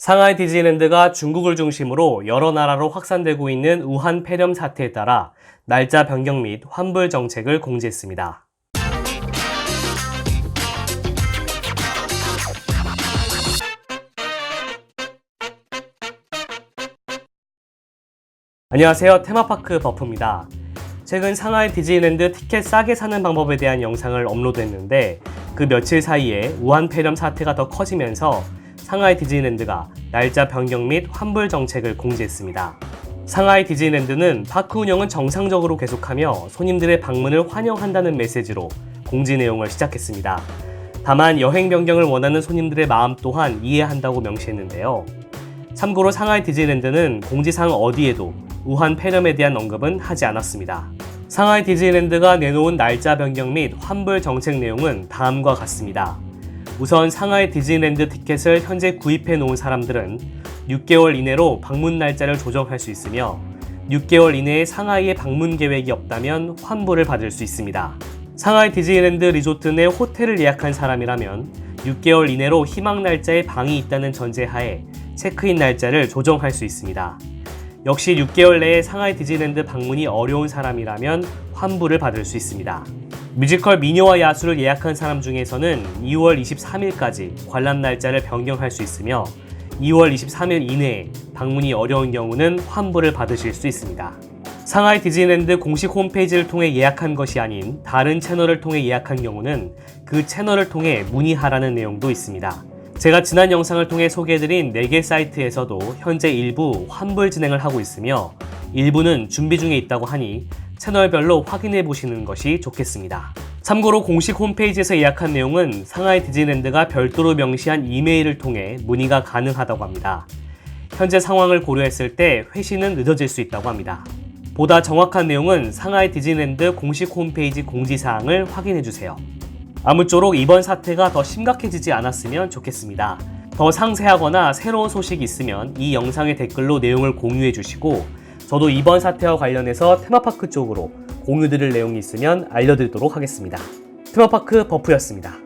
상하이 디즈니랜드가 중국을 중심으로 여러 나라로 확산되고 있는 우한 폐렴 사태에 따라 날짜 변경 및 환불 정책을 공지했습니다. 안녕하세요, 테마파크 버프입니다. 최근 상하이 디즈니랜드 티켓 싸게 사는 방법에 대한 영상을 업로드했는데 그 며칠 사이에 우한 폐렴 사태가 더 커지면서 상하이 디즈니랜드가 날짜 변경 및 환불 정책을 공지했습니다. 상하이 디즈니랜드는 파크 운영은 정상적으로 계속하며 손님들의 방문을 환영한다는 메시지로 공지 내용을 시작했습니다. 다만 여행 변경을 원하는 손님들의 마음 또한 이해한다고 명시했는데요. 참고로 상하이 디즈니랜드는 공지사항 어디에도 우한 폐렴에 대한 언급은 하지 않았습니다. 상하이 디즈니랜드가 내놓은 날짜 변경 및 환불 정책 내용은 다음과 같습니다. 우선 상하이 디즈니랜드 티켓을 현재 구입해 놓은 사람들은 6개월 이내로 방문 날짜를 조정할 수 있으며 6개월 이내에 상하이에 방문 계획이 없다면 환불을 받을 수 있습니다. 상하이 디즈니랜드 리조트 내 호텔을 예약한 사람이라면 6개월 이내로 희망 날짜에 방이 있다는 전제하에 체크인 날짜를 조정할 수 있습니다. 역시 6개월 내에 상하이 디즈니랜드 방문이 어려운 사람이라면 환불을 받을 수 있습니다. 뮤지컬 미녀와 야수를 예약한 사람 중에서는 2월 23일까지 관람 날짜를 변경할 수 있으며 2월 23일 이내에 방문이 어려운 경우는 환불을 받으실 수 있습니다. 상하이 디즈니랜드 공식 홈페이지를 통해 예약한 것이 아닌 다른 채널을 통해 예약한 경우는 그 채널을 통해 문의하라는 내용도 있습니다. 제가 지난 영상을 통해 소개해드린 4개 사이트에서도 현재 일부 환불 진행을 하고 있으며 일부는 준비 중에 있다고 하니 채널별로 확인해 보시는 것이 좋겠습니다. 참고로 공식 홈페이지에서 예약한 내용은 상하이 디즈니랜드가 별도로 명시한 이메일을 통해 문의가 가능하다고 합니다. 현재 상황을 고려했을 때 회신은 늦어질 수 있다고 합니다. 보다 정확한 내용은 상하이 디즈니랜드 공식 홈페이지 공지사항을 확인해 주세요. 아무쪼록 이번 사태가 더 심각해지지 않았으면 좋겠습니다. 더 상세하거나 새로운 소식이 있으면 이 영상의 댓글로 내용을 공유해 주시고 저도 이번 사태와 관련해서 테마파크 쪽으로 공유드릴 내용이 있으면 알려드리도록 하겠습니다. 테마파크 버프였습니다.